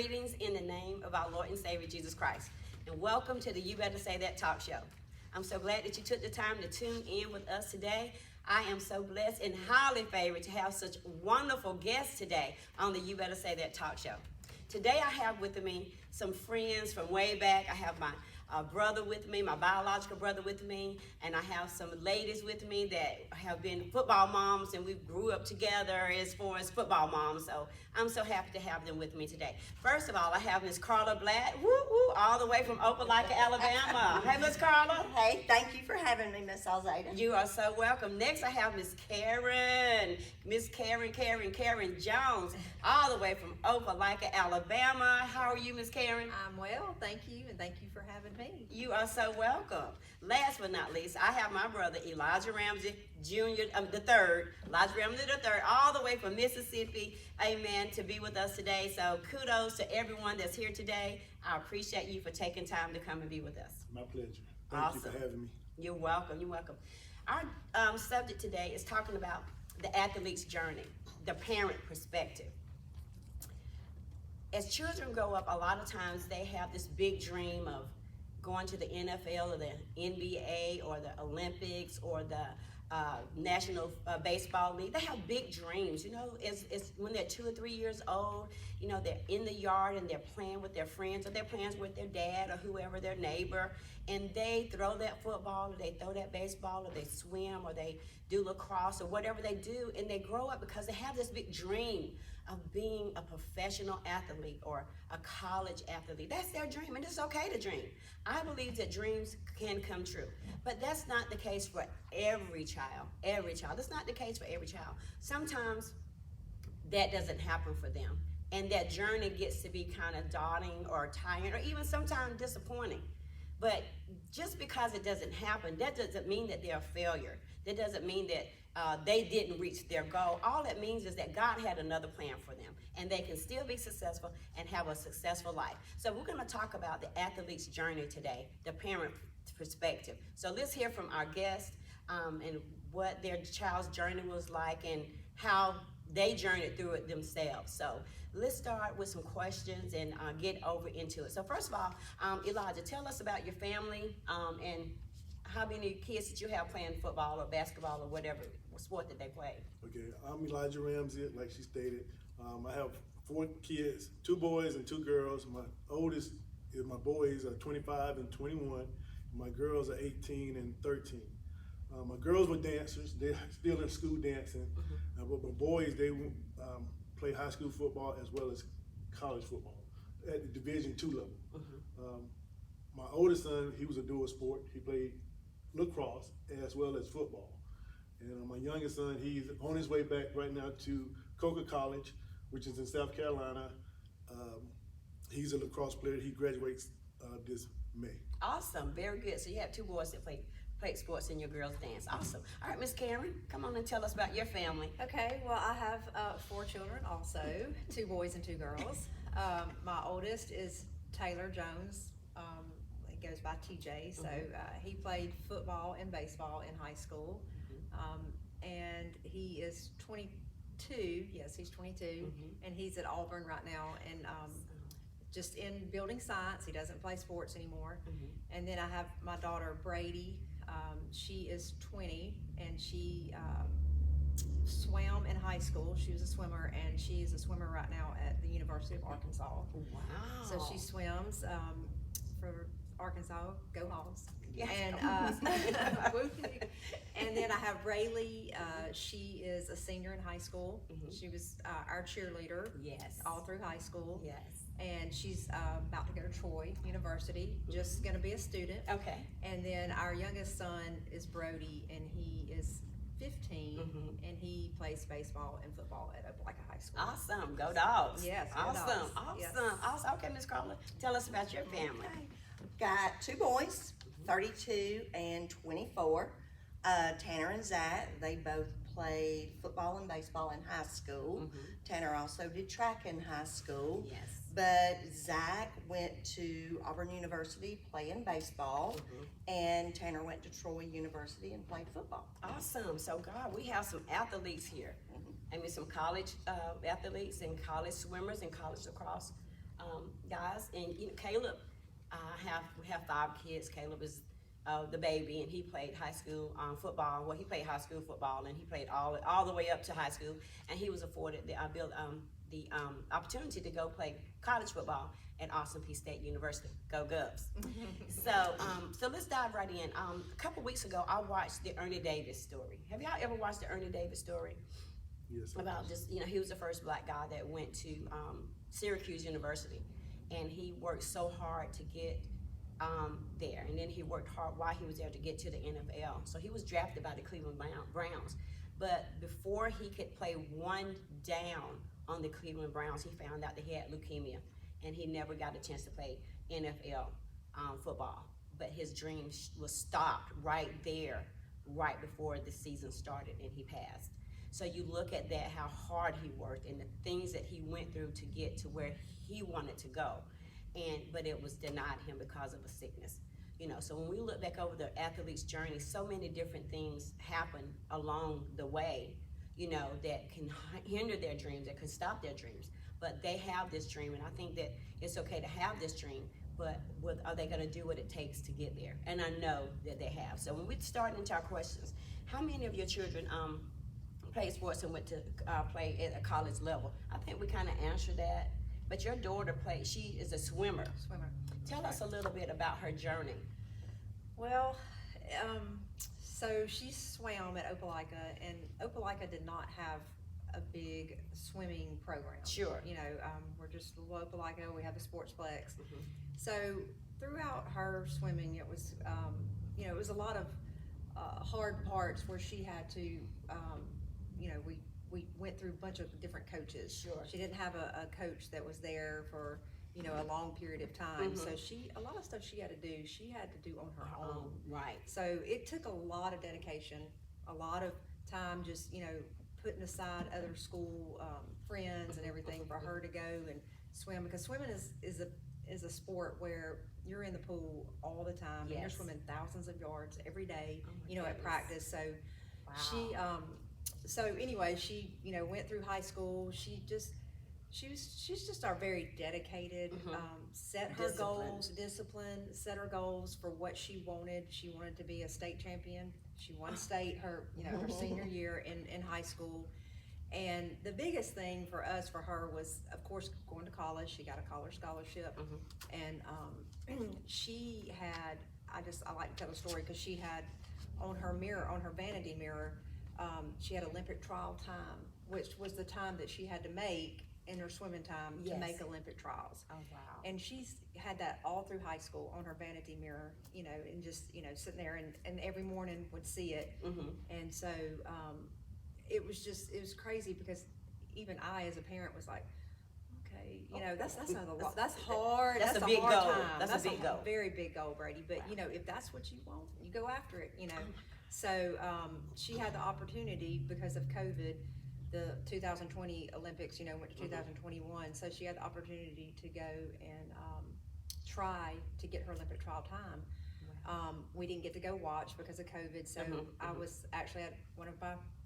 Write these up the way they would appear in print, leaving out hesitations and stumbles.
Greetings in the name of our Lord and Savior Jesus Christ, and welcome to the You Better Say That talk show. I'm so glad that you took the time to tune in with us today. I am so blessed and highly favored to have such wonderful guests today on the You Better Say That talk show. Today I have with me some friends from way back. I have my brother with me, my biological brother with me, and I have some ladies with me that have been football moms, and we grew up together as far as football moms, so I'm so happy to have them with me today. First of all, I have Miss Carla Blatt, all the way from Opelika, Alabama. Hey, Miss Carla. Hey, thank you for having me, Miss Alzada. You are so welcome. Next, I have Miss Karen. Miss Karen Jones, all the way from Opelika, Alabama. How are you, Miss Karen? I'm well, thank you, and thank you for having me. You are so welcome. Last but not least, I have my brother Elijah Ramsey Jr. The third, Elijah Ramsey the third, all the way from Mississippi, amen, to be with us today. So kudos to everyone that's here today. I appreciate you for taking time to come and be with us. My pleasure. Thank you for having me. You're welcome. You're welcome. Our subject today is talking about the athlete's journey, the parent perspective. As children grow up, a lot of times they have this big dream of going to the NFL or the NBA or the Olympics or the National Baseball League. They have big dreams, you know. It's when they're 2 or 3 years old, you know, they're in the yard and they're playing with their friends, or they're playing with their dad or whoever, their neighbor, and they throw that football or they throw that baseball or they swim or they do lacrosse or whatever they do, and they grow up because they have this big dream of being a professional athlete or a college athlete. That's their dream, and it's okay to dream. I believe that dreams can come true, but that's not the case for every child. That's not the case for every child. Sometimes that doesn't happen for them, and that journey gets to be kind of daunting or tiring or even sometimes disappointing. But just because it doesn't happen, that doesn't mean that they're a failure. That doesn't mean that they didn't reach their goal. All it means is that God had another plan for them, and they can still be successful and have a successful life. So we're going to talk about the athlete's journey today, the parent perspective. So let's hear from our guests and what their child's journey was like and how they journeyed through it themselves. So let's start with some questions and get over into it. So first of all, Elijah, tell us about your family and how many kids did you have playing football or basketball or whatever sport that they played? Okay, I'm Elijah Ramsey, like she stated. I have 4 kids, 2 boys and 2 girls. My oldest is my boys are 25 and 21. My girls are 18 and 13. My girls were dancers. They're still in school dancing. But my boys, they play high school football as well as college football at the Division II level. My oldest son, he was a dual sport. He played lacrosse as well as football. And my youngest son, he's on his way back right now to Coker College, which is in South Carolina. He's a lacrosse player. He graduates this May. Awesome, very good. So you have 2 boys that play sports and your girls dance. Awesome. All right, Miss Karen, come on and tell us about your family. Okay, well, I have 4 children also, 2 boys and 2 girls. My oldest is Taylor Jones. He goes by TJ. So he played football and baseball in high school. And he is 22. Yes, he's 22. And he's at Auburn right now. And just in building science. He doesn't play sports anymore. And then I have my daughter Brady. She is 20 and she swam in high school. She was a swimmer, and she is a swimmer right now at the University of Arkansas. Wow. So she swims for Arkansas. Go Hogs. Yes. And and then I have Rayleigh. She is a senior in high school. She was our cheerleader. Yes. All through high school. Yes. And she's about to go to Troy University, just going to be a student. Okay. And then our youngest son is Brody, and he is 15, and he plays baseball and football at Opelika High School. Awesome. Go Dogs. Yes. Go Awesome. Dogs. Awesome. Yes. Awesome. Okay, Miss Carla, tell us about your family. Okay. Got 2 boys, 32 and 24. Tanner and Zach, they both played football and baseball in high school. Tanner also did track in high school. Yes. But Zach went to Auburn University playing baseball, and Tanner went to Troy University and played football. Awesome. So, God, we have some athletes here. I mean, some college athletes and college swimmers and college lacrosse guys, and Caleb, we have 5 kids. Caleb is the baby, and he played high school football. Well, he played high school football, and he played all the way up to high school. And he was afforded the opportunity to go play college football at Austin Peay State University. Go Govs! So let's dive right in. A couple weeks ago, I watched the Ernie Davis story. Have y'all ever watched the Ernie Davis story? Yes. About just, he was the first black guy that went to Syracuse University, and he worked so hard to get there, and then he worked hard while he was there to get to the NFL. So he was drafted by the Cleveland Browns, but before he could play one down on the Cleveland Browns, he found out that he had leukemia, and he never got a chance to play NFL football. But his dream was stopped right there, right before the season started, and he passed. So you look at that, how hard he worked and the things that he went through to get to where he wanted to go. But it was denied him because of a sickness. So when we look back over the athlete's journey, so many different things happen along the way, that can hinder their dreams, that can stop their dreams. But they have this dream, and I think that it's okay to have this dream, but are they gonna do what it takes to get there? And I know that they have. So when we start into our questions, how many of your children played sports and went to play at a college level? I think we kind of answered that. But your daughter she is a swimmer. Tell us a little bit about her journey. Well, so she swam at Opelika, and Opelika did not have a big swimming program. Sure. We're just little Opelika, we have the sportsplex. So throughout her swimming, it was, it was a lot of hard parts where she had to, we went through a bunch of different coaches. Sure. She didn't have a coach that was there for, a long period of time. So a lot of stuff she had to do on her own. Right. So it took a lot of dedication, a lot of time just, putting aside other school friends and everything for her to go and swim, because swimming is a sport where you're in the pool all the time. Yes. And you're swimming thousands of yards every day, at goodness. practice. So Wow. so anyway, she, went through high school. She's just our very dedicated, set her goals, set her goals for what she wanted. She wanted to be a state champion. She won state her senior year in high school. And the biggest thing for her was, of course, going to college. She got a college scholarship. And she had, I like to tell the story because she had on her vanity mirror, she had Olympic trial time, which was the time that she had to make in her swimming time to make Olympic trials. Oh, wow. And she's had that all through high school on her vanity mirror, and just, sitting there and every morning would see it. And so it was crazy, because even I as a parent was like, okay, that's not a lot. That's hard. That's a a big hard goal. time. That's a big goal. Very big goal, Brady. But if that's what you want, you go after it. So she had the opportunity because of COVID. The 2020 Olympics, went to 2021. So she had the opportunity to go and try to get her Olympic trial time. We didn't get to go watch because of COVID. So I was actually at one of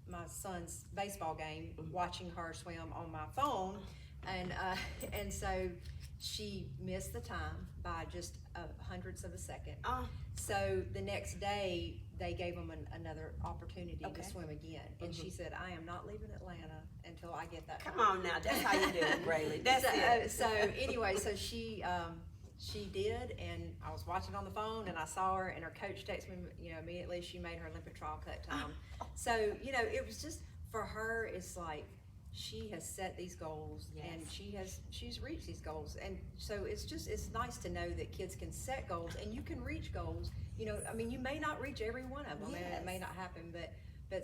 my son's baseball game watching her swim on my phone. And so she missed the time by just hundredths of a second. So the next day, they gave them another opportunity to swim again. And she said, I am not leaving Atlanta until I get that Come on now, that's how you do it, Brayley. That's it. So anyway, so she did, and I was watching on the phone, and I saw her, and her coach texted me, immediately she made her Olympic trial cut time. So, it was just, for her, it's like, she has set these goals, and she's reached these goals. And so it's nice to know that kids can set goals, and you can reach goals. You may not reach every one of them, and it may not happen, but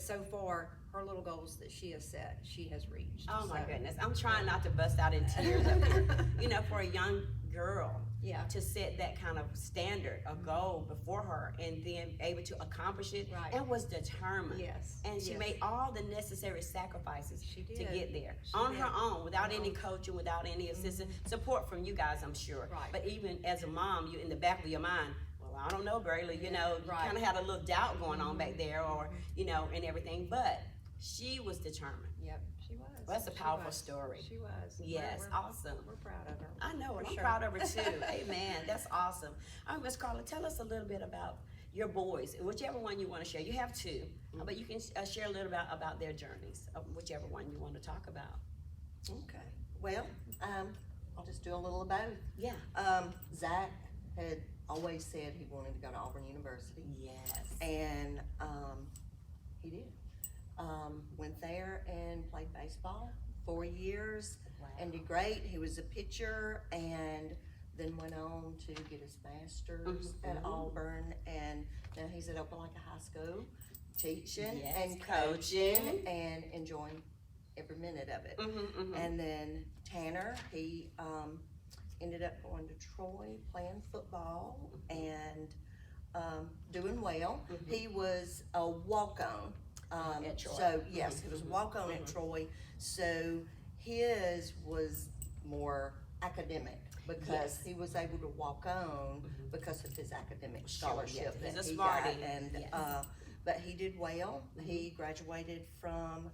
so far, her little goals that she has set, she has reached. Oh my goodness, I'm trying not to bust out in tears up here. For a young girl, to set that kind of standard, a goal before her, and then able to accomplish it, and was determined. And she made all the necessary sacrifices to get there on her own, without any coaching, without any assistance, support from you guys, I'm sure. But even as a mom, you in the back of your mind, I don't know, Brayley, kind of had a little doubt going on back there, or, and everything, but she was determined. Yep, she was. That's a She powerful was. story. She was. Yes, awesome. We're proud of her. I know, and For I'm sure. proud of her too. Amen. That's awesome. All right, Miss Carla, tell us a little bit about your boys, whichever one you want to share. You have two, but you can share a little about their journeys, whichever one you want to talk about. Okay, well, I'll just do a little of both. Yeah. Zach had always said he wanted to go to Auburn University, Yes. and he did. Went there and played baseball 4 years Wow. and did great. He was a pitcher and then went on to get his master's at Auburn, and now he's at Opelika High School teaching Yes, and coaching. coaching and enjoying every minute of it. And then Tanner, he ended up going to Troy playing football and doing well. He was a walk-on. At Troy. So yes, he was a walk-on at Troy. So his was more academic because Yes. he was able to walk on because of his academic Sure, scholarship yes. that He's a he smarty. got. And Yes. but he did well. He graduated from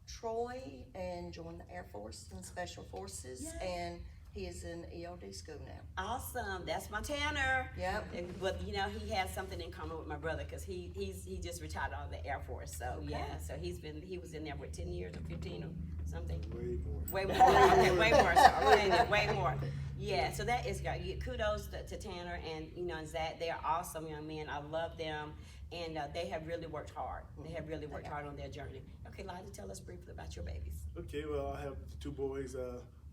Troy and joined the Air Force and Special Forces, Yes. and he is in EOD school now. Awesome. That's my Tanner. Yep. But you know, he has something in common with my brother because he just retired out of the Air Force. So Okay. yeah, so he was in there for 10 years or 15 or something. Way more. Way more. Okay, way more. Sorry, way more. Yeah, so that is great. Kudos to Tanner and and Zach. They are awesome young men. I love them, and they have really worked hard. They have really worked hard on their journey. Okay, Elijah, tell us briefly about your babies. Okay, well, I have two boys.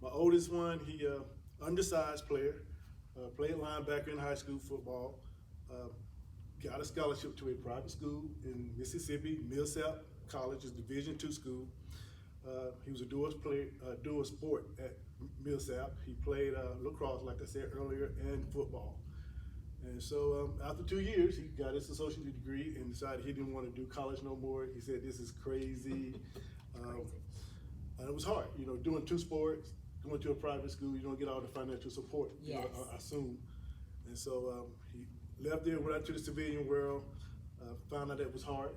My oldest one, he undersized player, played linebacker in high school football, got a scholarship to a private school in Mississippi, Millsap College, is Division II school. He was a dual sport at Millsap. He played lacrosse, like I said earlier, and football. And so after 2 years, he got his associate degree and decided he didn't want to do college no more. He said, "This is crazy." And it was hard, doing two sports, going to a private school, you don't get all the financial support, Yes. I assume. And so he left there, went out to the civilian world, found out it was hard.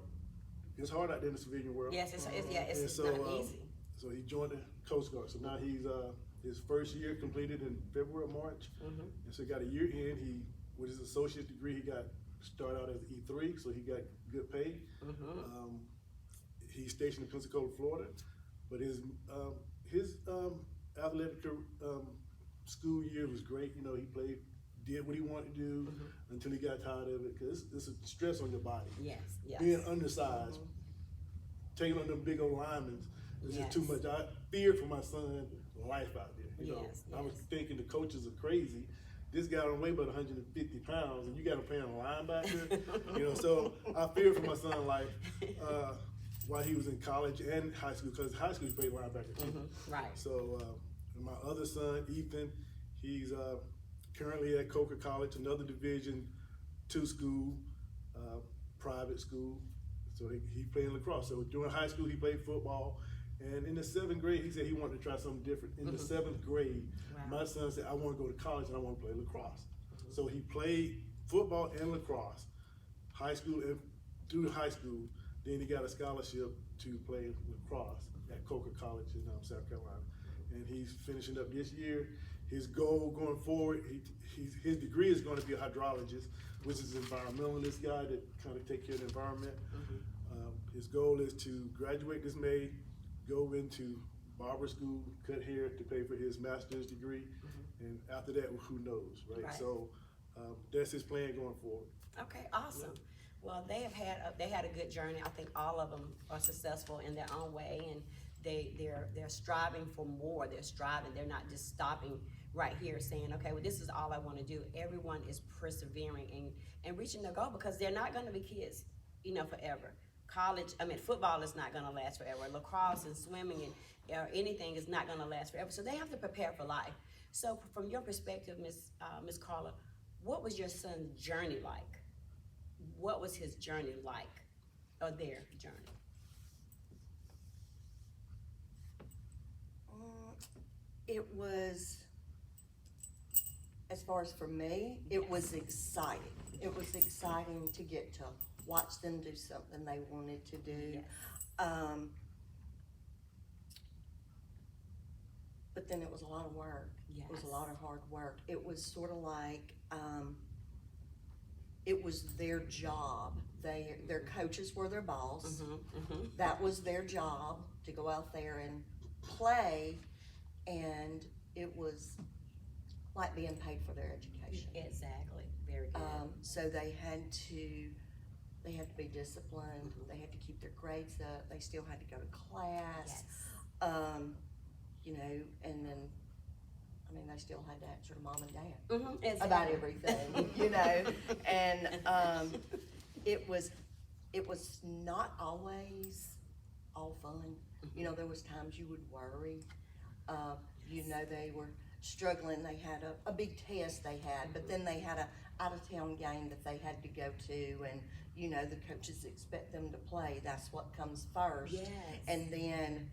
It's hard out there in the civilian world. Yes, it's And so, not easy. So he joined the Coast Guard. So now he's his first year completed in February or March. And so he got a year in. With his associate degree, he started out as E3, so he got good pay. He's stationed in Pensacola, Florida, but his athletic school year was great. He did what he wanted to do until he got tired of it, because it's a stress on your body. Yes, yes. Being undersized, taking on them big old linemen, it's just too Yes. much. I feared for my son's life out there. Yes, I was yes. thinking the coaches are crazy. This guy don't weigh but 150 pounds, and you got him playing a linebacker. So I feared for my son's life while he was in college and high school, because high school he played linebacker too. Right. So my other son, Ethan, he's currently at Coker College, another Division II school, private school. So he played lacrosse. So during high school, he played football. And in the 7th grade, he said he wanted to try something different. In the 7th grade, Wow. my son said, "I want to go to college and I want to play lacrosse." So he played football and lacrosse, high school and through high school. Then he got a scholarship to play lacrosse at Coker College in South Carolina. And he's finishing up this year. His goal going forward, his degree is going to be a hydrologist, which is an environmentalist guy that kind of take care of the environment. His goal is to graduate this May, go into barber school, cut hair to pay for his master's degree, and after that, who knows, right? Right. So that's his plan going forward. Okay, awesome. Well, they had a good journey. I think all of them are successful in their own way, and they're striving for more. They're striving. They're not just stopping right here saying, okay, well, this is all I want to do. Everyone is persevering and reaching their goal, because they're not going to be kids, forever. Football is not going to last forever. Lacrosse and swimming and anything is not going to last forever. So they have to prepare for life. So from your perspective, Miss Carla, what was your son's journey like? What was his journey like, or their journey? It was, as far as for me, it was exciting. It was exciting to get to watch them do something they wanted to do. Yes. but then it was a lot of work. It was a lot of hard work. It was sort of like, it was their job. Their coaches were their boss. That was their job, to go out there and play, and it was like being paid for their education. Exactly. Very good. So they had to be disciplined. They had to keep their grades up. They still had to go to class. Yes. You know, and then, I mean, they still had to answer to mom and dad Exactly. about everything, you know, and it was not always all fun. You know, there was times you would worry. You know, they were struggling. They had a big test they had, but then they had a out-of-town game that they had to go to, and you know, the coaches expect them to play. That's what comes first. Yes. And then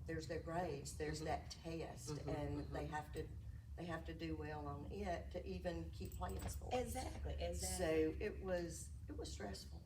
there's their grades. There's that test, and they have to do well on it to even keep playing sports. Exactly. So it was stressful.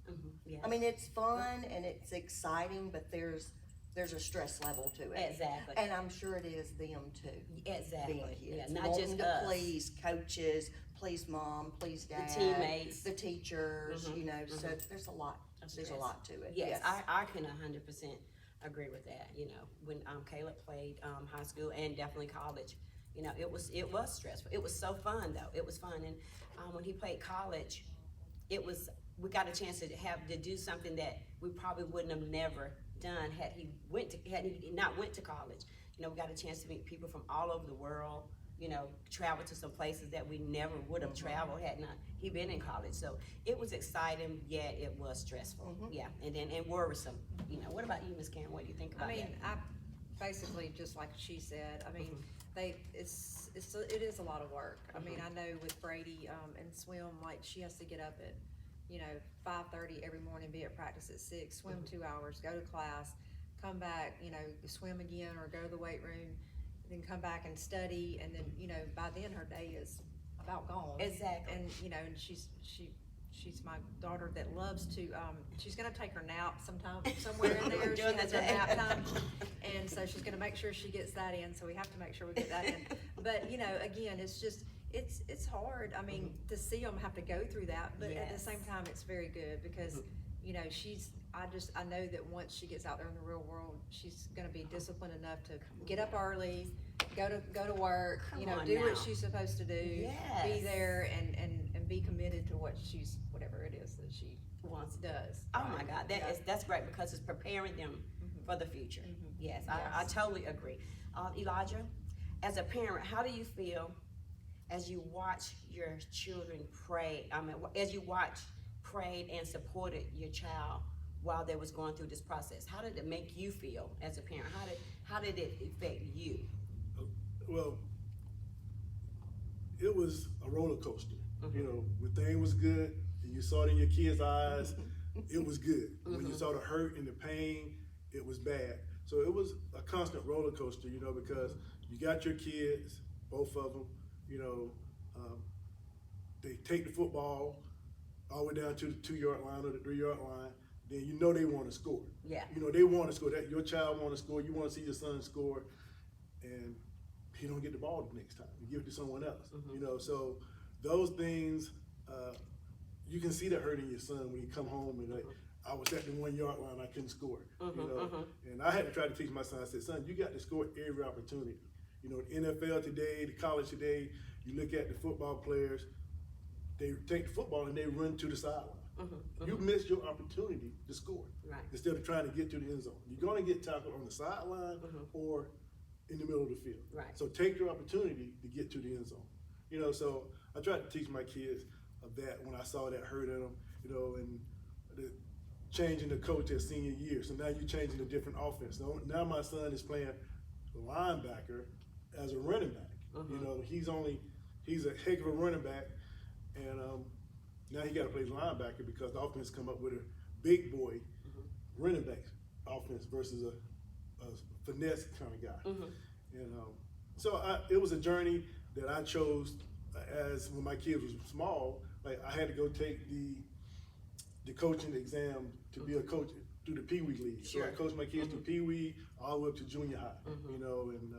Yes. I mean, it's fun and it's exciting, but there's a stress level to it. Exactly. And I'm sure it is them too. Exactly. Being kids, Yeah, not wanting just to us. please coaches, please mom, please dad, teammates. the teachers. You know, so there's a lot. There's a lot to it. Yes, I can 100% agree with that. You know, when Caleb played high school and definitely college, you know, it was stressful. It was so fun though. It was fun, and when he played college, we got a chance to do something that we probably wouldn't have never done had he not went to college. You know, we got a chance to meet people from all over the world. You know, travel to some places that we never would have traveled had not he been in college. So it was exciting, yet it was stressful. Yeah, and worrisome. You know, what about you, Ms. Karen? What do you think about I mean, that? I basically, just like she said, I mean, it is a lot of work. I mean, I know with Brady and swim, like she has to get up at, you know, 5:30 every morning, be at practice at 6, swim 2 hours, go to class, come back, you know, swim again or go to the weight room, then come back and study, and then, you know, by then her day is about gone. Exactly. And you know, and she's my daughter that loves to, she's gonna take her nap sometime, somewhere in there. She During the has her day. nap time. And so she's gonna make sure she gets that in, so we have to make sure we get that in. But, you know, again, it's just, it's hard, I mean, to see them have to go through that, but at the Yes. same time, it's very good, because, you know, I know that once she gets out there in the real world, she's gonna be disciplined enough to get up early, go to work, you know, Come on do what now. she's supposed to do, Yes. be there and be committed to whatever it is that she does. Oh my God, that's great, because it's preparing them for the future. Yes, I totally agree. Elijah, as a parent, how do you feel as you watch your children pray? I mean, as you prayed and supported your child while they was going through this process, how did it make you feel as a parent? How did it affect you? Well, it was a roller coaster. You know, when things was good and you saw it in your kids' eyes, it was good. When you saw the hurt and the pain, it was bad. So it was a constant roller coaster, you know, because you got your kids, both of them, you know, they take the football all the way down to the 2-yard line or the 3-yard line, then you know they want to score. Yeah. You know, they want to score. That your child want to score. You want to see your son score, and he don't get the ball the next time. You give it to someone else. You know, so those things, you can see that hurting your son when you come home and like, I was at the 1-yard line, I couldn't score. You know, and I had to try to teach my son. I said, son, you got to score every opportunity. You know, the NFL today, the college today, you look at the football players, they take the football and they run to the sideline. You missed your opportunity to score. Right. Instead of trying to get to the end zone. You're going to get tackled on the sideline or in the middle of the field. Right. So take your opportunity to get to the end zone. You know, so I tried to teach my kids of that when I saw that hurt in them, you know, and the changing the coach at senior year. So now you're changing a different offense. So now my son is playing linebacker as a running back. You know, he's a heck of a running back, and now he got to play linebacker because the offense come up with a big boy running back offense versus a finesse kind of guy. And so it was a journey that I chose as when my kids was small. Like I had to go take the coaching exam to be a coach through the Pee Wee League. Sure. So I coached my kids through Pee Wee all the way up to junior high. You know, and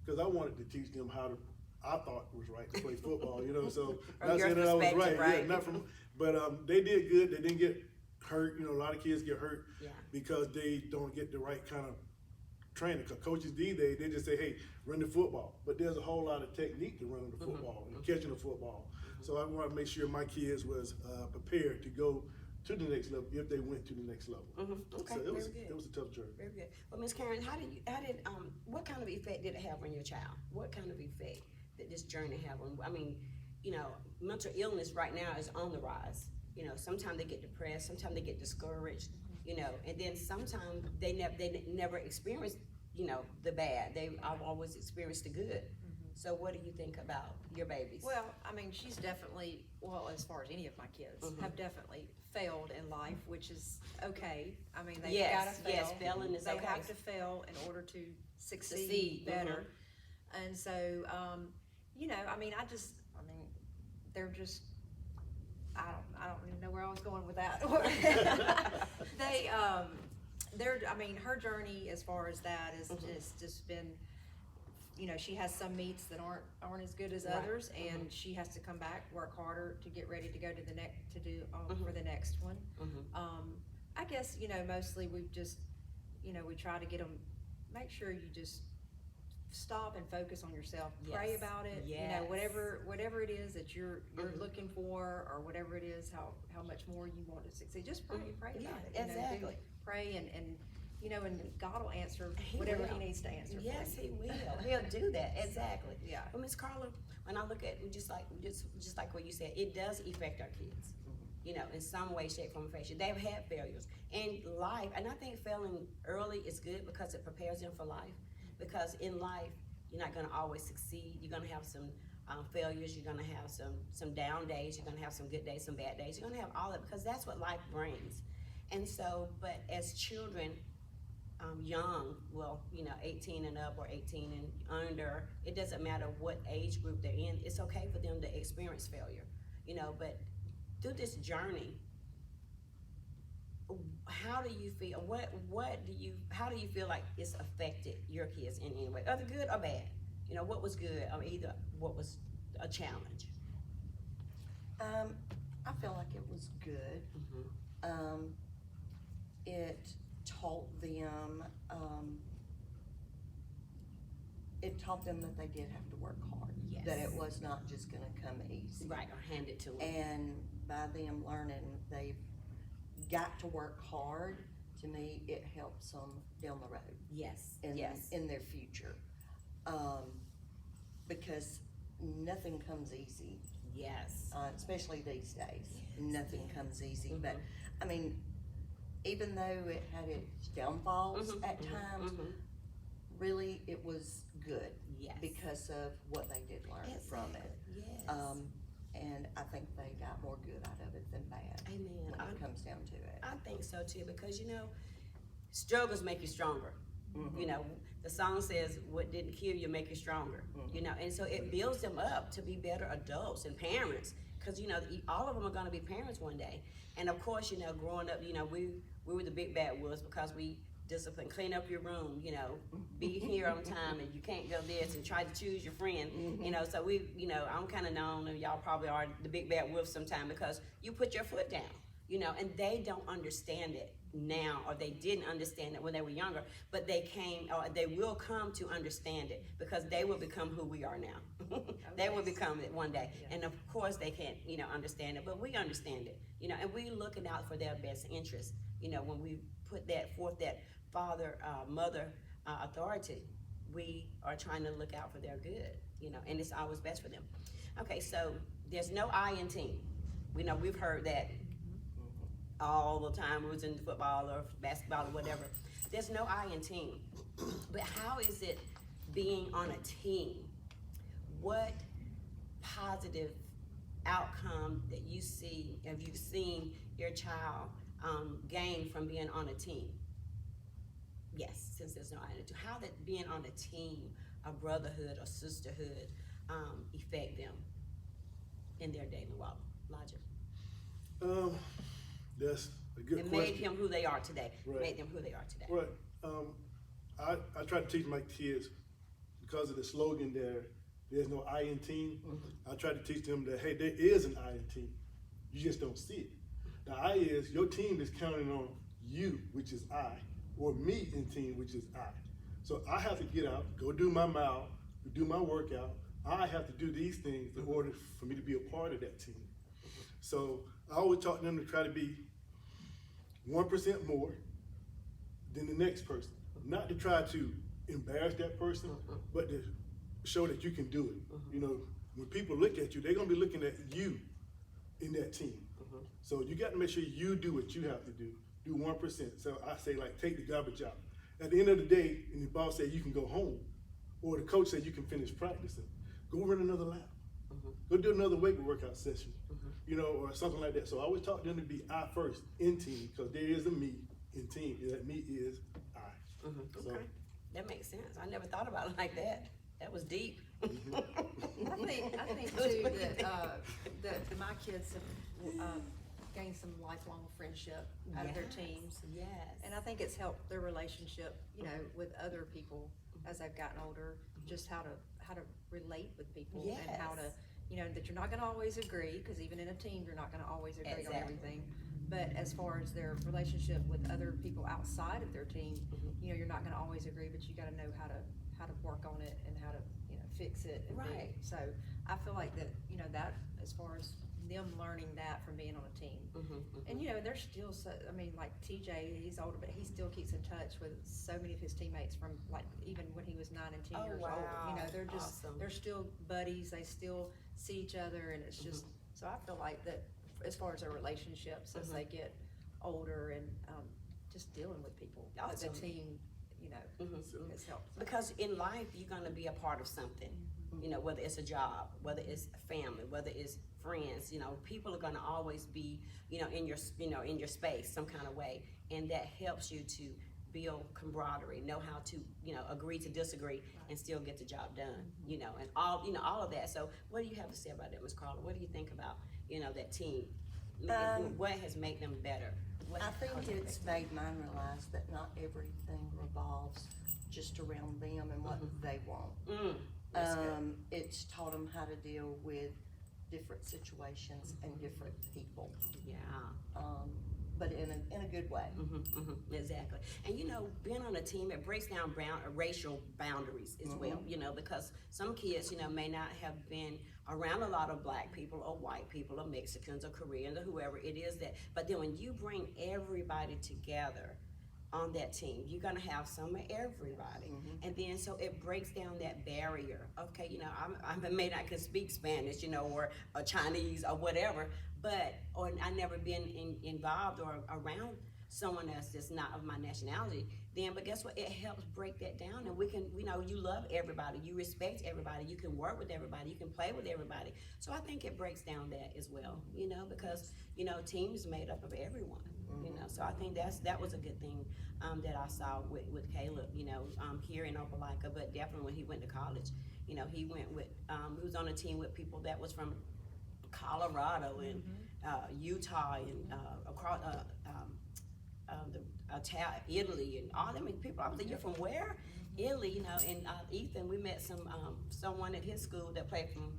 because I wanted to teach them how to, I thought was right to play football, you know, so From not your saying that I was perspective, right, right? yeah, not from, but they did good. They didn't get hurt. You know, a lot of kids get hurt Yeah. because they don't get the right kind of training. Cause coaches these days, they just say, hey, run the football. But there's a whole lot of technique to running the football and catching the football. So I want to make sure my kids was prepared to go to the next level if they went to the next level. Okay, So very good. it was a tough journey. Very good. Well, Ms. Karen, what kind of effect did it have on your child? What kind of effect did this journey have on, I mean, you know, mental illness right now is on the rise. You know, sometimes they get depressed, sometimes they get discouraged, you know, and then sometimes they never experience, you know, the bad. I've always experienced the good. So what do you think about your babies? Well, I mean, she's definitely, well, as far as any of my kids, have definitely failed in life, which is okay. I mean, they've gotta fail. Yes, failing is They okay. have to fail in order to succeed Succeed, better. And so, you know, I mean, they're just, I don't even know where I was going with that. Her journey as far as that is just been, you know, she has some meets that aren't as good as others, and she has to come back, work harder to get ready to go to the next, for the next one. I guess, you know, mostly we've just, you know, we try to get them, make sure you just stop and focus on yourself, pray about it, you know, whatever it is that you're looking for, or whatever it is, how much more you want to succeed, just pray about it. You know, exactly. pray and you know, and God will answer whatever He needs to answer. Yes, for you. He will. He'll do that. Exactly. Yeah. Well, Miss Carla, when I look at just like what you said, it does affect our kids. You know, in some way, shape, form, or fashion. They've had failures in life, and I think failing early is good because it prepares them for life. Because in life, you're not going to always succeed. You're going to have some failures. You're going to have some down days. You're going to have some good days, some bad days. You're going to have all that because that's what life brings. And so, but as children, young, well, you know, 18 and up or 18 and under, it doesn't matter what age group they're in. It's okay for them to experience failure, you know, but through this journey, how do you feel, how do you feel like it's affected your kids in any way, either good or bad? You know, what was good or either what was a challenge? I feel like it was good. It taught them that they did have to work hard. Yes. That it was not just gonna come easy. Right, or hand it to them. And by them learning they've got to work hard, to me, it helps them down the road. Yes, In their future. Because nothing comes easy. Yes. Especially these days. Nothing comes easy. But, I mean, even though it had its downfalls at times, really it was good. Yes. Because of what they did learn from it. Yes. And I think they got more good out of it than bad. Amen. When it comes down to it. I think so too, because you know, struggles make you stronger. You know, the song says, "What didn't kill you make you stronger." You know, and so it builds them up to be better adults and parents. Because you know, all of them are going to be parents one day. And of course, you know, growing up, you know, we were the big bad wolves because we discipline, clean up your room, you know, be here on time, and you can't go this, and try to choose your friend, you know. So you know, I'm kind of known, and y'all probably are the big bad wolf sometime because you put your foot down, you know, and they don't understand it now, or they didn't understand it when they were younger, but they will come to understand it because they will become who we are now. They will become it one day. And of course they can't, you know, understand it, but we understand it, you know, and we looking out for their best interest, you know, when we put that forth, that father, mother authority, we are trying to look out for their good, you know, and it's always best for them. Okay, so there's no I in team. We know we've heard that all the time we was in football or basketball or whatever. There's no I in team. But how is it being on a team? What positive outcome that you see, have you seen your child gain from being on a team? Yes, since there's no I in team. How that being on a team, a brotherhood or sisterhood, affect them in their daily walk? Logic. That's a good It question. made him who they are today. Right. Made them who they are today. Right. I try to teach my kids because of the slogan there, there's no I in team. I try to teach them that, hey, there is an I in team. You just don't see it. The I is your team is counting on you, which is I, or me in team, which is I. So I have to get out, go do my mile, do my workout. I have to do these things in order for me to be a part of that team. So I always taught them to try to be 1% more than the next person. Not to try to embarrass that person, but to show that you can do it. You know, when people look at you, they're gonna be looking at you in that team. So you got to make sure you do what you have to do. Do 1%. So I say, like, take the garbage out. At the end of the day, and the boss said you can go home, or the coach said you can finish practicing, go run another lap. Go do another weight workout session, you know, or something like that. So I always taught them to be I first in team, because there is a me in team. That me is I. So, Okay, that makes sense. I never thought about it like that. That was deep. I think too that my kids have gained some lifelong friendship out of their teams. Yes. And I think it's helped their relationship, you know, with other people as they've gotten older, just how to relate with people and how to, Yes. you know, that you're not gonna always agree, because even in a team, you're not gonna always agree on Exactly. everything. But as far as their relationship with other people outside of their team, you know, you're not gonna always agree, but you gotta know how to work on it and how to, you know, fix it. And Right. So I feel like that, you know, that as far as them learning that from being on a team. And you know, they're still so, I mean, like TJ, he's older, but he still keeps in touch with so many of his teammates from, like, even when he was 9 and 10 Oh, years old. You know, wow. they're just, Awesome. they're still buddies, they still see each other, and it's just, so I feel like that as far as their relationships, as they get older and, just dealing with people, that the Awesome. team, you know, has helped. Because in life, you're gonna be a part of something. You know, whether it's a job, whether it's family, whether it's friends, you know, people are gonna always be, you know, in your space some kind of way. And that helps you to build camaraderie, know how to, you know, agree to disagree and still get the job done, you know, and all of that. So what do you have to say about that, Ms. Carla? What do you think about, you know, that team? What has made them better? I think it's made mine realize that not everything revolves just around them and what they want. That's good. It's taught them how to deal with different situations and different people, Yeah. but in a good way. Exactly. And you know, being on a team, it breaks down racial boundaries as well, you know, because some kids, you know, may not have been around a lot of black people or white people or Mexicans or Koreans or whoever it is that, but then when you bring everybody together on that team, you're gonna have some of everybody. And then so it breaks down that barrier. Okay, you know, I may not can speak Spanish, you know, or Chinese or whatever, or I never been involved or around someone that's just not of my nationality, but guess what? It helps break that down, and we can, you know, you love everybody, you respect everybody, you can work with everybody, you can play with everybody. So I think it breaks down that as well, you know, because, you know, teams made up of everyone, you know. So I think that was a good thing that I saw with Caleb, you know, here in Opelika, but definitely when he went to college, you know, he went with, he was on a team with people that was from Colorado and Utah and across Italy and all them people. I was like, you're from where? Italy, you know. And Ethan, we met someone at his school that played from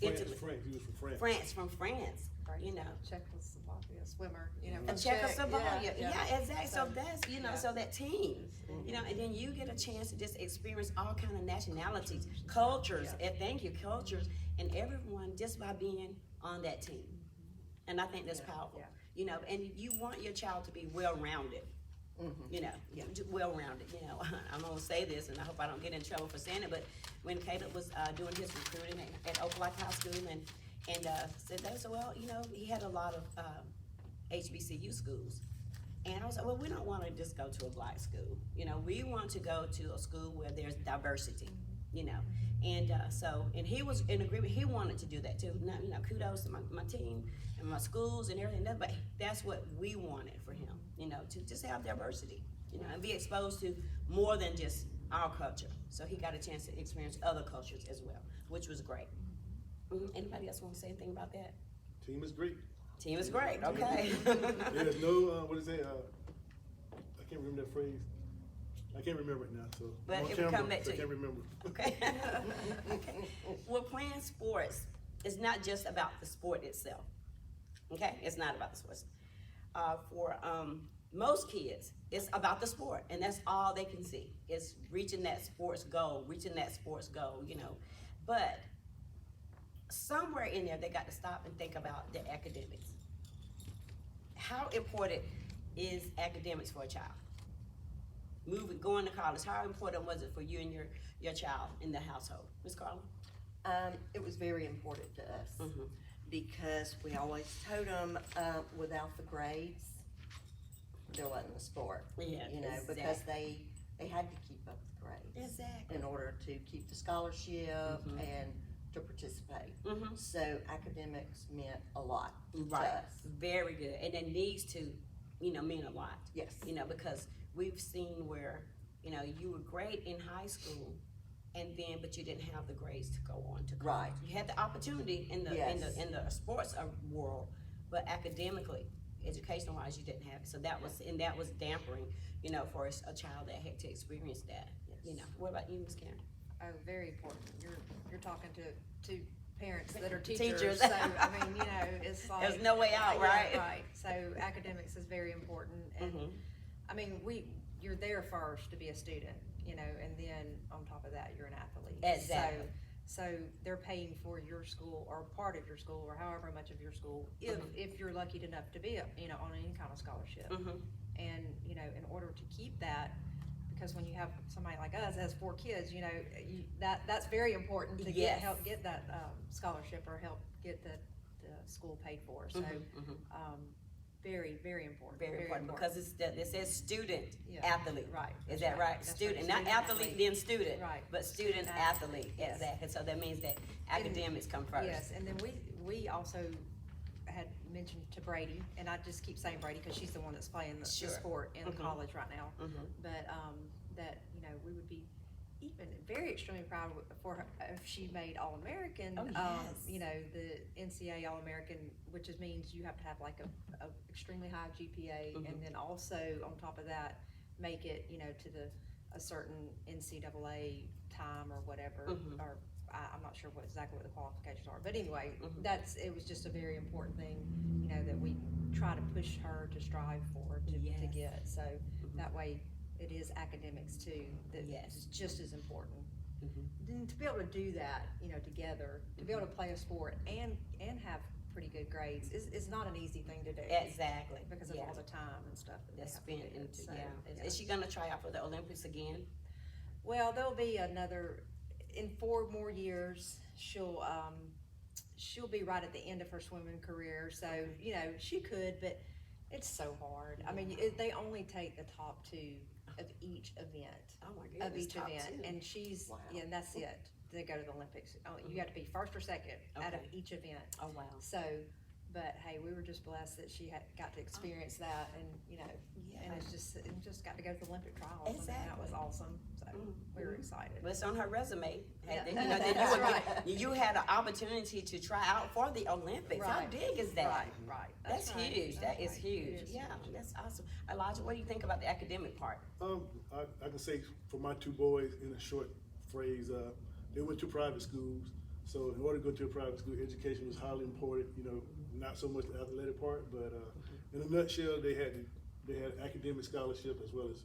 Italy. France. He was from France. France, you know. Czechoslovakia swimmer, you know. from Czechoslovakia, Czech, yeah, exactly. So that's, you know, yeah. so that team, you know, and then you get a chance to just experience all kind of nationalities, cultures, and thank you, cultures, and everyone just by being on that team. And I think that's powerful, you know, and you want your child to be well-rounded, you know, well-rounded, you know. I'm gonna say this, and I hope I don't get in trouble for saying it, but when Caleb was doing his recruiting at Opelika High School and said that, so well, you know, he had a lot of HBCU schools. And I was like, well, we don't want to just go to a black school. You know, we want to go to a school where there's diversity, you know. And and he was in agreement. He wanted to do that too. Now, you know, kudos to my team and my schools and everything. But that's what we wanted for him, you know, to just have diversity, you know, and be exposed to more than just our culture. So he got a chance to experience other cultures as well, which was great. Anybody else want to say anything about that? Team is great. Team is great. Okay. There's no, what is it? I can't remember that phrase. I can't remember it now, so. But I'm on it will come camera, back so to I can't you. remember. Okay. Okay. Well, playing sports is not just about the sport itself. Okay, it's not about the sports. For most kids, it's about the sport, and that's all they can see. It's reaching that sports goal, you know. But somewhere in there, they got to stop and think about the academics. How important is academics for a child? Going to college, how important was it for you and your child in the household? Ms. Carla? It was very important to us Mm-hmm. because we always told them, without the grades, there wasn't a sport. Yeah, You know, because they had to keep up the grades Exactly. in order to keep the scholarship Mhm. and to participate. Mm-hmm. So academics meant a lot Right. to us. Very good. And it needs to, mean a lot. Yes. Because we've seen where, you were great in high school but you didn't have the grades to go on to college. Right. You had the opportunity in the Yes. in the sports world, but academically, educational wise, you didn't have it. So that was dampering, for a child that had to experience that. Yes. What about you, Ms. Karen? Oh, very important. You're talking to parents that are Teachers. teachers, so, I mean, it's like. There's no way out, Yeah, right? Right, so academics is very important, and, Mhm. I mean, you're there first to be a student, and then on top of that, you're an athlete. Exactly. So they're paying for your school, or part of your school, or however much of your school, if you're lucky enough to be, on any kind of scholarship. Mm-hmm. And, in order to keep that, because when you have somebody like us that has 4 kids, that's very important to Yes. help get that scholarship or help get the school paid for. So, very, very important. Very important because it says student Yeah. athlete. Right. Is That's that right. right? That's Student, right. not Student athlete, athlete. then student. Right. But student athlete. Yes. Exactly. So that means that academics come first. Yes, and then we also had mentioned to Brady, and I just keep saying Brady because she's the one that's playing the Sure. sport in Mhm. college right now. Mhm. But that we would be even very extremely proud for her if she made All-American. Oh, yes. The NCAA All-American, which means you have to have like a extremely high GPA, Mhm. and then also on top of that, make it to a certain NCAA time or whatever, Mhm. or I'm not sure exactly what the qualifications are, but anyway, Mhm. it was just a very important thing, that we try to push her to strive for, to Yes. get, so Mhm. that way it is academics too, that Yes. is just as important. Mhm. Then to be able to do that, together, to be able to play a sport and have pretty good grades is not an easy thing to do. Exactly. Because of Yeah. all the time and stuff that they That's have to spent do, into, so, yeah. Is she gonna try out for the Olympics again? Well, there'll be in 4 more years, she'll be right at the end of her swimming career, so, she could, but it's so hard. I mean, they only take the top 2 of each event. Oh my goodness. Of each top event, 2. and she's, Wow. and that's it, to go to the Olympics. You have to be first or second out of Okay. each event. Oh wow. So, but hey, we were just blessed that she got to experience that, and and it just got to go to the Olympic trials. I mean, that was Exactly. awesome. So we were excited. But it's on her resume. Yeah. That That's you had an opportunity to try out for the Olympics. How Right. big is that? Right. That's right. huge. That That's is right. huge. It is Yeah, huge. that's awesome. Elijah, what do you think about the academic part? I can say for my 2 boys in a short phrase, they went to private schools. So in order to go to a private school, education was highly important. Not so much the athletic part, but in a nutshell, they had academic scholarship as well as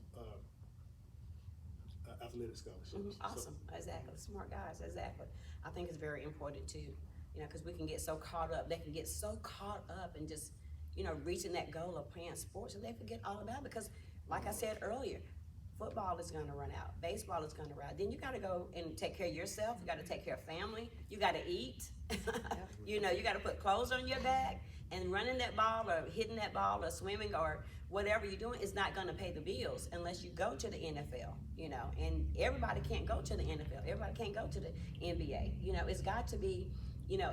athletic scholarships. So- Awesome. Exactly. Smart guys. Exactly. I think it's very important too. Because we can get so caught up. They can get so caught up in just, reaching that goal of playing sports, and they forget all about it. Because, like I said earlier, football is going to run out. Baseball is going to run out. Then you got to go and take care of yourself. You got to take care of family. You got to eat. You got to put clothes on your back. And running that ball or hitting that ball or swimming or whatever you're doing is not going to pay the bills unless you go to the NFL. And everybody can't go to the NFL. Everybody can't go to the NBA. It's got to be,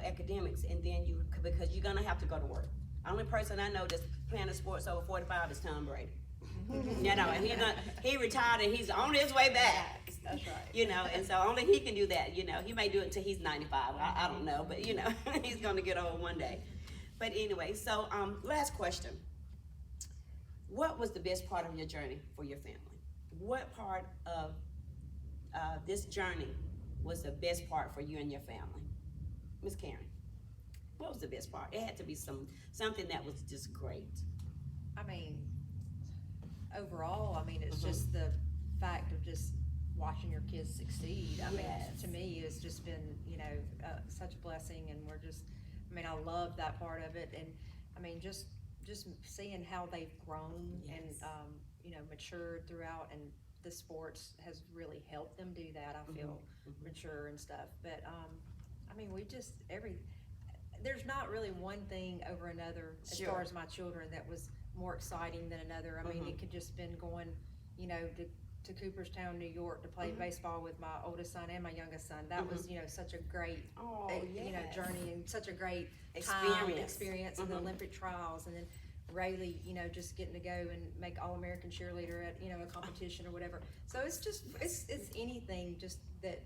academics, and then because you're going to have to go to work. Only person I know that's playing the sports over 45 is Tom Brady. And he retired and he's on his way back. That's right. And so only he can do that. He may do it until he's 95. I don't know, but he's gonna get old one day. But anyway, so last question. What was the best part of your journey for your family? what part of this journey was the best part for you and your family? Miss Karen, what was the best part? It had to be something that was just great. I mean, overall, I mean, it's Mm-hmm. just the fact of just watching your kids succeed. I mean, Yes. to me, it's just been, you know, such a blessing, and we're just, I mean, I love that part of it, and I mean, just seeing how they've grown and, Yes. you know, matured throughout, and the sports has really helped them do that. I feel Mhm. mature and stuff, but, I mean, there's not really one thing over another as Sure. far as my children that was more exciting than another. I mean, Mhm. it could just been going, you know, to Cooperstown, New York to play Mhm. baseball with my oldest son and my youngest son. That was, you know, such a great, Oh, you know, yes. journey, and such a great experience in the Mhm. Olympic trials. And then Rayleigh, you know, just getting to go and make All-American cheerleader at, you know, a competition or whatever. So it's just, it's anything just that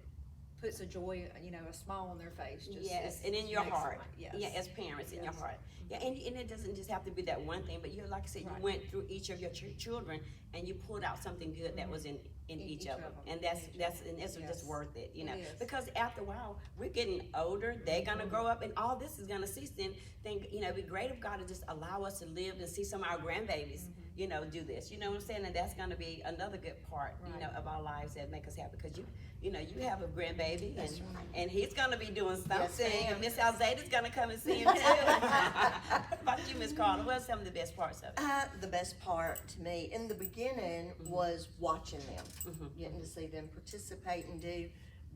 puts a joy, you know, a smile on their face. Just, Yes, and in your makes heart. it, yes. Yeah, as parents, in your Yes. heart. Yeah, and it doesn't just have to be that one thing, but you, like I said, you Right. went through each of your children and you pulled out something good that was in each of them. And that's Yes. just worth it, you know. It is. Because after a while, we're getting older, they're gonna grow up, and all this is gonna cease. Then think, you know, it'd be great if God would just allow us to live and see some of our grandbabies, you know, do this. You know what I'm saying? And that's gonna be another good part, you know, Right. of our lives that make us happy. Because you know, you have a grandbaby, That's and right. and he's gonna be doing Yes, something. ma'am. And Miss Alzada's gonna come and see him too. What about you, Miss Carla? What's some of the best parts of it? The best part to me in the beginning was watching them, getting to see them participate and do.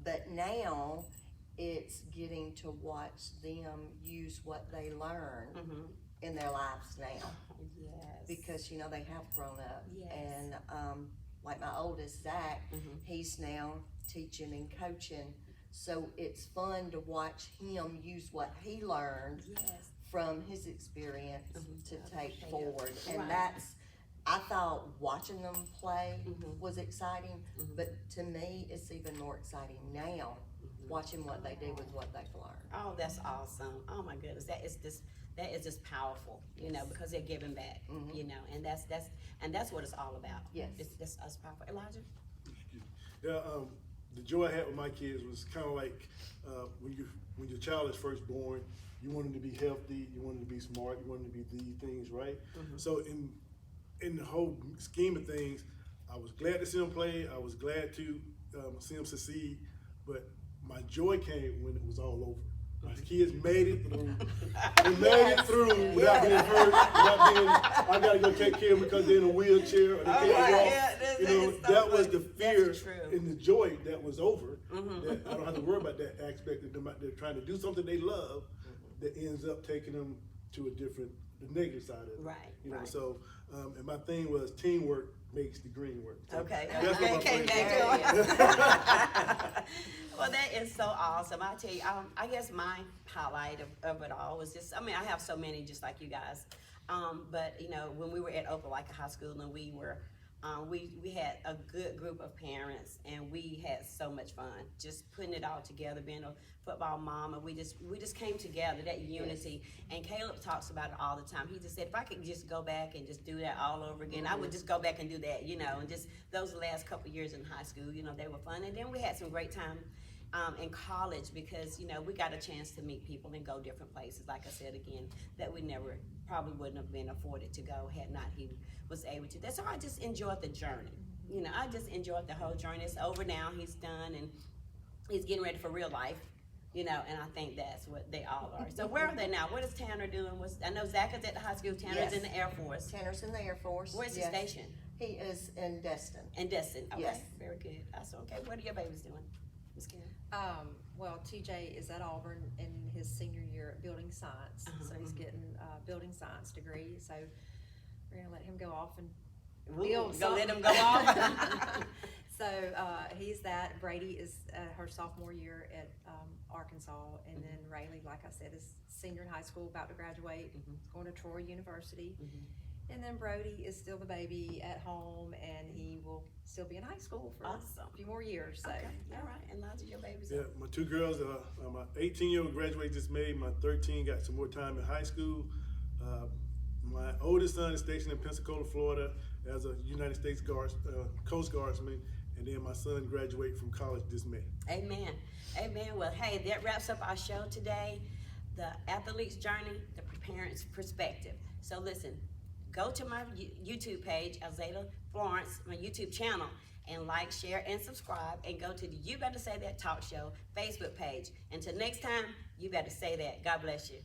But now it's getting to watch them use what they learn in their lives now, Yes. because you know they have grown up. Yes. And like my oldest Zach, he's now teaching and coaching, so it's fun to watch him use what he learned Yes. from his experience to take Yeah. forward. And Right. that's, I thought watching them play was exciting, Mhm. but to me, it's even more exciting now, watching what they do with what they've learned. Oh, that's awesome. Oh my goodness, that is just powerful, you know, because they're giving back, you know, and that's what it's all about. Yes. It's just us powerful. Elijah? Yeah, the joy I had with my kids was kind of like when your child is first born, you want them to be healthy, you want them to be smart, you want them to be these things, right? So in the whole scheme of things, I was glad to see them play. I was glad to see them succeed, but my joy came when it was all over. My kids made it through. They made it through without being hurt, I gotta go take care of them because they're in a wheelchair or they Oh can't my walk. goodness, You that know, is so that was funny. the fear That's true. and the joy that was over. That I don't have to worry about that aspect of them out there trying to do something they love that ends up taking them to the negative side of it. Right, You know, right. so and my thing was teamwork makes the dream work. So Okay. that's what my Okay, friend okay, said. Well, that is so awesome. I tell you, I guess my highlight of it all was just, I mean, I have so many just like you guys. But you know, when we were at Opelika High School and we were, we had a good group of parents and we had so much fun just putting it all together, being a football mom, and we just came together, that unity. And Caleb talks about it all the time. He just said, if I could just go back and just do that all over again, I would just go back and do that, you know. And just those last couple years in high school, you know, they were fun. And then we had some great time in college because, you know, we got a chance to meet people and go different places, like I said again, that we probably wouldn't have been afforded to go had not he was able to. That's so I just enjoyed the journey. You know, I just enjoyed the whole journey. It's over now, he's done, and he's getting ready for real life. You know, and I think that's what they all are. So where are they now? What is Tanner doing? I know Zach is at the high school. Tanner's Yes. in the Air Force. Tanner's in the Air Force. Where's he Yes. stationed? He is in Destin. In Destin. Okay, Yes. very good. That's okay. What are your babies doing, Miss Karen? Well, TJ is at Auburn in his senior year at building science, so he's getting a building science degree. So we're gonna let him go off and build. Go let something. him go off. So he's that. Brady is her sophomore year at Arkansas, and then Rayleigh, like I said, is senior in high school, about to graduate, going to Troy University. And then Brody is still the baby at home, and he will still be in high school for Awesome. a few more years. So, Okay, all right. And Elijah, your babies. Yeah, my two girls, my 18-year-old graduated this May. My 13 got some more time in high school. My oldest son is stationed in Pensacola, Florida as a United States Coast Guardsman, and then my son graduated from college this May. Amen. Amen. Well, hey, that wraps up our show today. The athlete's journey, the parent's perspective. So listen, go to my YouTube page, Azalea Florence, my YouTube channel, and like, share, and subscribe, and go to the You Better Say That Talk Show Facebook page. Until next time, you better say that. God bless you.